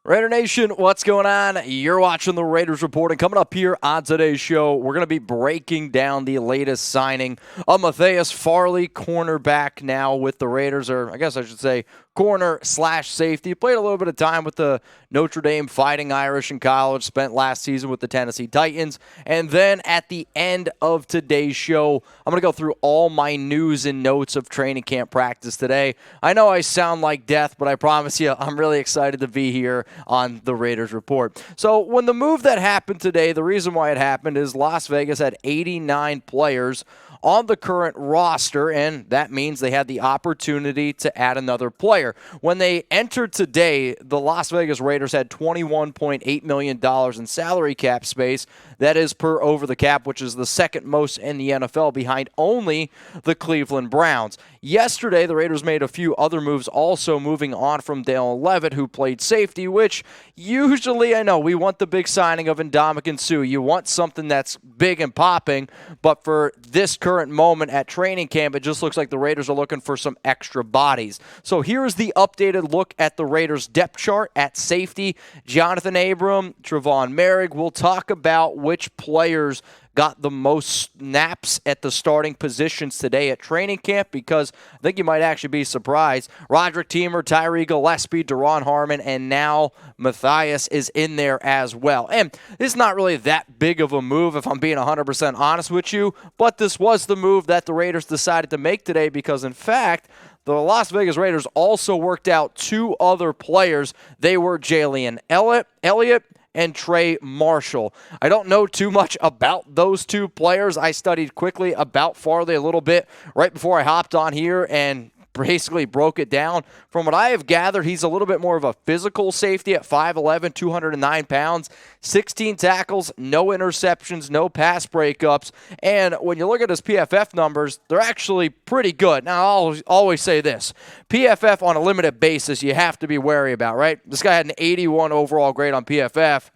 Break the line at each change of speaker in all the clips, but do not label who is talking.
Raider Nation, what's going on? You're watching the Raiders Report, and coming up here on today's show, we're going to be breaking down the latest signing of Matthias Farley, cornerback now with the Raiders, or I guess I should say corner/safety. Played a little bit of time with the Notre Dame Fighting Irish in college, spent last season with the Tennessee Titans, and then at the end of today's show, I'm going to go through all my news and notes of training camp practice today. I know I sound like death, but I promise you I'm really excited to be here on the Raiders Report. So when the move that happened today, the reason why it happened is Las Vegas had 89 players on the current roster, and that means they had the opportunity to add another player. When they entered today, the Las Vegas Raiders had $21.8 million in salary cap space. That is per over the cap, which is the second most in the NFL, behind only the Cleveland Browns. Yesterday, the Raiders made a few other moves, also moving on from Dale Levitt, who played safety, which usually, I know, we want the big signing of Ndamukong Suh. You want something that's big and popping, but for this current moment at training camp, it just looks like the Raiders are looking for some extra bodies. So here's the updated look at the Raiders depth chart at safety. Jonathan Abram, Trevon Merrick. We'll talk about which players got the most snaps at the starting positions today at training camp, because I think you might actually be surprised. Roderick Teamer, Tyree Gillespie, Deron Harmon, and now Matthias is in there as well. And it's not really that big of a move, if I'm being 100% honest with you, but this was the move that the Raiders decided to make today, because in fact, the Las Vegas Raiders also worked out two other players. They were Jalen Elliott and Trey Marshall. I don't know too much about those two players. I studied quickly about Farley a little bit right before I hopped on here and basically broke it down. From what I have gathered, he's a little bit more of a physical safety at 5'11", 209 pounds, 16 tackles, no interceptions, no pass breakups. And when you look at his PFF numbers, they're actually pretty good. Now, I'll always say this. PFF on a limited basis, you have to be wary about, right? This guy had an 81 overall grade on PFF,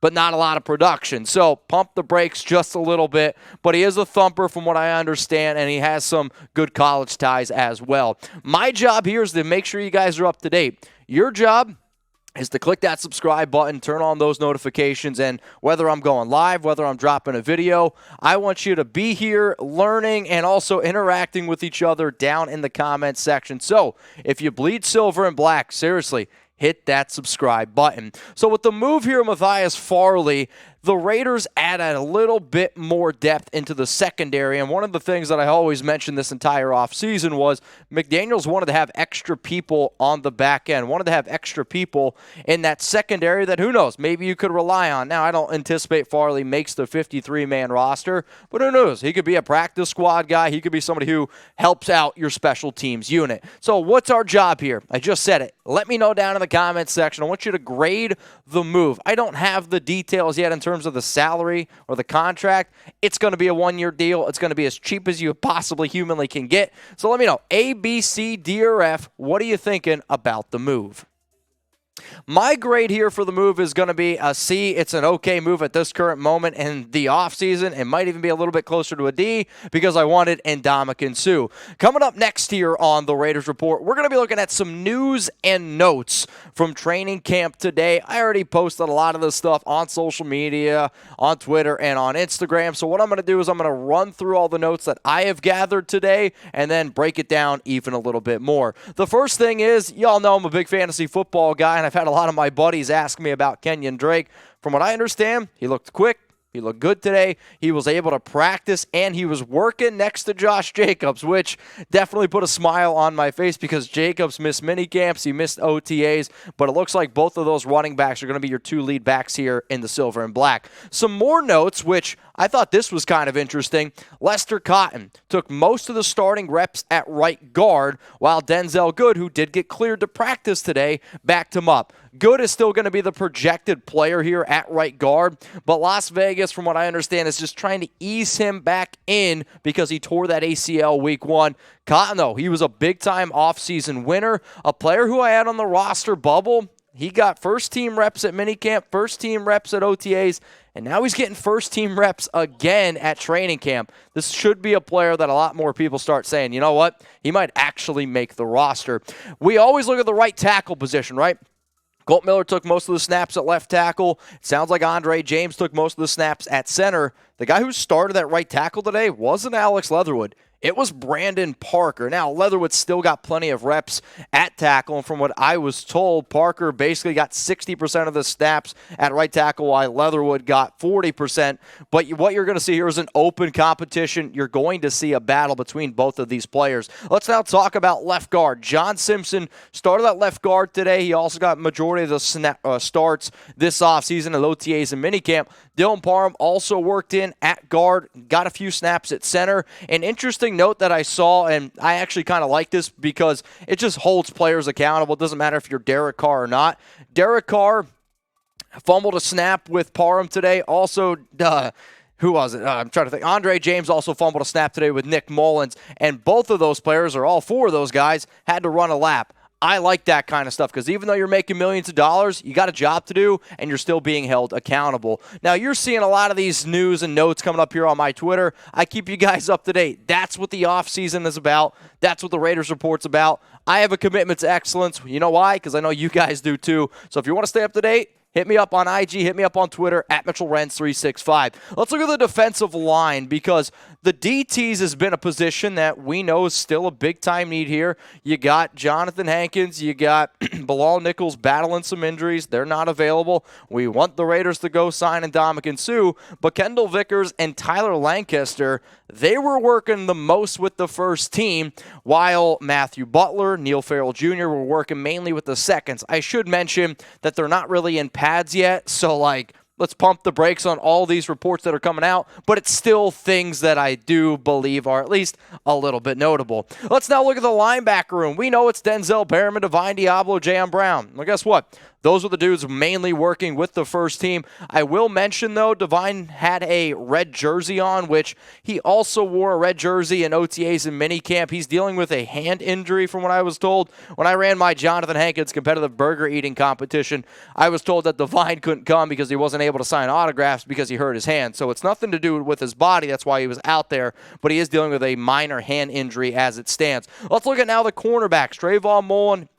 but not a lot of production. So pump the brakes just a little bit. But he is a thumper from what I understand, and he has some good college ties as well. My job here is to make sure you guys are up to date. Your job is to click that subscribe button, turn on those notifications, and whether I'm going live, whether I'm dropping a video, I want you to be here learning and also interacting with each other down in the comments section. So if you bleed silver and black, seriously, hit that subscribe button. So with the move here of Matthias Farley, the Raiders added a little bit more depth into the secondary, and one of the things that I always mentioned this entire offseason was McDaniels wanted to have extra people on the back end, wanted to have extra people in that secondary that, who knows, maybe you could rely on. Now, I don't anticipate Farley makes the 53-man roster, but who knows? He could be a practice squad guy. He could be somebody who helps out your special teams unit. So what's our job here? I just said it. Let me know down in the comments section. I want you to grade the move. I don't have the details yet in terms of the salary or the contract. It's going to be a one-year deal. It's going to be as cheap as you possibly humanly can get. So let me know, A, B, C, D, or F, what are you thinking about the move? My grade here for the move is going to be a C. It's an okay move at this current moment in the offseason. It might even be a little bit closer to a D because I wanted Ndamukong Suh. Coming up next here on the Raiders Report, we're going to be looking at some news and notes from training camp today. I already posted a lot of this stuff on social media, on Twitter, and on Instagram. So what I'm going to do is I'm going to run through all the notes that I have gathered today and then break it down even a little bit more. The first thing is, y'all know I'm a big fantasy football guy, and I've had a lot of my buddies ask me about Kenyon Drake. From what I understand, he looked quick. He looked good today. He was able to practice, and he was working next to Josh Jacobs, which definitely put a smile on my face because Jacobs missed mini camps. He missed OTAs, but it looks like both of those running backs are going to be your two lead backs here in the silver and black. Some more notes, which I thought this was kind of interesting. Lester Cotton took most of the starting reps at right guard, while Denzel Good, who did get cleared to practice today, backed him up. Good is still going to be the projected player here at right guard, but Las Vegas, from what I understand, is just trying to ease him back in because he tore that ACL week 1. Cotton, though, he was a big-time offseason winner, a player who I had on the roster bubble. He got first-team reps at minicamp, first-team reps at OTAs, and now he's getting first-team reps again at training camp. This should be a player that a lot more people start saying, you know what, he might actually make the roster. We always look at the right tackle position, right? Colt Miller took most of the snaps at left tackle. It sounds like Andre James took most of the snaps at center. The guy who started at right tackle today wasn't Alex Leatherwood. It was Brandon Parker. Now, Leatherwood still got plenty of reps at tackle, and from what I was told, Parker basically got 60% of the snaps at right tackle, while Leatherwood got 40%. But what you're going to see here is an open competition. You're going to see a battle between both of these players. Let's now talk about left guard. John Simpson started at left guard today. He also got majority of the starts this offseason at OTAs and minicamp. Dylan Parham also worked in at guard, got a few snaps at center. An interesting note that I saw, and I actually kind of like this because it just holds players accountable. It doesn't matter if you're Derek Carr or not. Derek Carr fumbled a snap with Parham today. Also, who was it? I'm trying to think. Andre James also fumbled a snap today with Nick Mullins, and both of those players, or all four of those guys, had to run a lap. I like that kind of stuff because even though you're making millions of dollars, you got a job to do, and you're still being held accountable. Now, you're seeing a lot of these news and notes coming up here on my Twitter. I keep you guys up to date. That's what the offseason is about. That's what the Raiders Report's about. I have a commitment to excellence. You know why? Because I know you guys do too. So if you want to stay up to date, hit me up on IG, hit me up on Twitter, at MitchellRens365. Let's look at the defensive line because the DTs has been a position that we know is still a big-time need here. You got Jonathan Hankins, you got Bilal Nichols battling some injuries. They're not available. We want the Raiders to go sign Ndamukong Suh, but Kendall Vickers and Tyler Lancaster, they were working the most with the first team, while Matthew Butler, Neil Farrell Jr. were working mainly with the seconds. I should mention that they're not really in pads yet, so let's pump the brakes on all these reports that are coming out, but it's still things that I do believe are at least a little bit notable. Let's now look at the linebacker room. We know it's Denzel Behrman, Divine Diablo, Jayon Brown. Well, guess what? Those are the dudes mainly working with the first team. I will mention, though, Divine had a red jersey on, which he also wore a red jersey in OTAs and minicamp. He's dealing with a hand injury from what I was told. When I ran my Jonathan Hankins competitive burger eating competition, I was told that Divine couldn't come because he wasn't able to sign autographs because he hurt his hand. So it's nothing to do with his body. That's why he was out there. But he is dealing with a minor hand injury as it stands. Let's look at now the cornerbacks. Trayvon Mullen,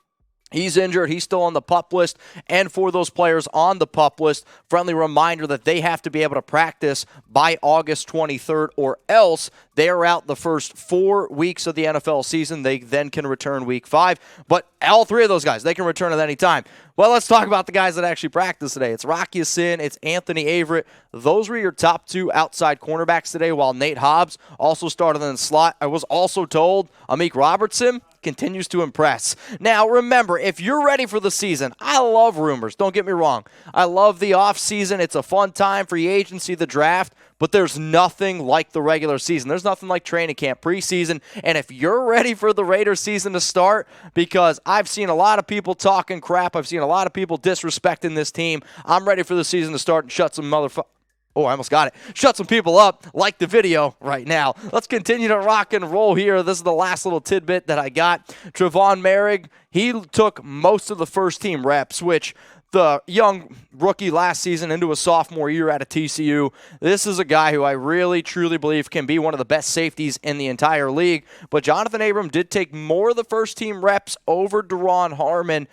he's injured. He's still on the PUP list. And for those players on the PUP list, friendly reminder that they have to be able to practice by August 23rd or else they are out the first 4 weeks of the NFL season. They then can return week 5. But all three of those guys, they can return at any time. Well, let's talk about the guys that actually practice today. It's Rocky Sin, it's Anthony Averett. Those were your top two outside cornerbacks today, while Nate Hobbs also started in the slot. I was also told Amik Robertson continues to impress. Now, remember, if you're ready for the season, I love rumors. Don't get me wrong. I love the offseason. It's a fun time, free agency, the draft, but there's nothing like the regular season. There's nothing like training camp, preseason. And if you're ready for the Raiders season to start, because I've seen a lot of people talking crap, I've seen a lot of people disrespecting this team, I'm ready for the season to start and shut some I almost got it. Shut some people up. Like the video right now. Let's continue to rock and roll here. This is the last little tidbit that I got. Trevon Merrick, he took most of the first team reps, which the young rookie last season into a sophomore year at a TCU. This is a guy who I really, truly believe can be one of the best safeties in the entire league. But Jonathan Abram did take more of the first team reps over Deron Harmon,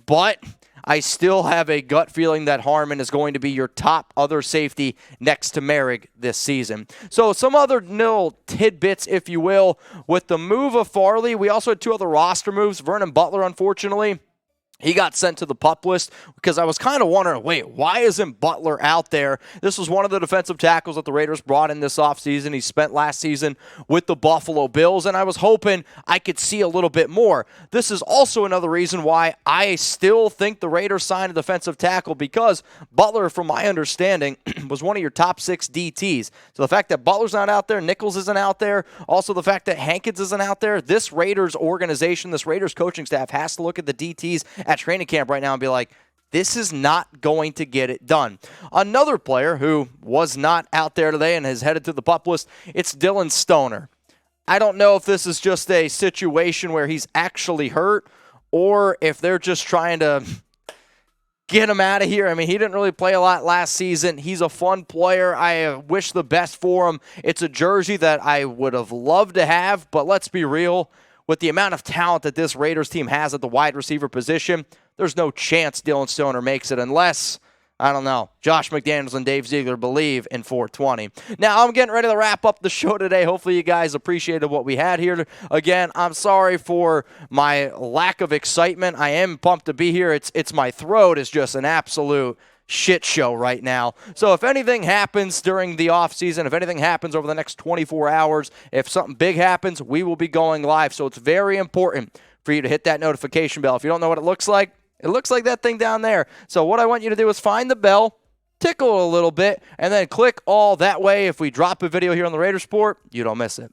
but I still have a gut feeling that Harmon is going to be your top other safety next to Merrick this season. So some other little tidbits, if you will. With the move of Farley, we also had two other roster moves. Vernon Butler, unfortunately, he got sent to the PUP list because I was kind of wondering, wait, why isn't Butler out there? This was one of the defensive tackles that the Raiders brought in this offseason. He spent last season with the Buffalo Bills, and I was hoping I could see a little bit more. This is also another reason why I still think the Raiders signed a defensive tackle, because Butler, from my understanding, was one of your top 6 DTs. So the fact that Butler's not out there, Nichols isn't out there, also the fact that Hankins isn't out there, this Raiders organization, this Raiders coaching staff has to look at the DTs at training camp right now and be like, this is not going to get it done. Another player who was not out there today and has headed to the PUP list, it's Dylan Stoner. I don't know if this is just a situation where he's actually hurt or if they're just trying to get him out of here. I mean, he didn't really play a lot last season. He's a fun player. I wish the best for him. It's a jersey that I would have loved to have, but let's be real. With the amount of talent that this Raiders team has at the wide receiver position, there's no chance Dylan Stoner makes it unless, I don't know, Josh McDaniels and Dave Ziegler believe in 420. Now, I'm getting ready to wrap up the show today. Hopefully you guys appreciated what we had here. Again, I'm sorry for my lack of excitement. I am pumped to be here. It's my throat is just an absolute shit show right now. So if anything happens during the offseason, if anything happens over the next 24 hours, if something big happens, we will be going live. So it's very important for you to hit that notification bell. If you don't know what it looks like that thing down there. So what I want you to do is find the bell, tickle it a little bit, and then click all. That way, if we drop a video here on the Raiders Report, you don't miss it.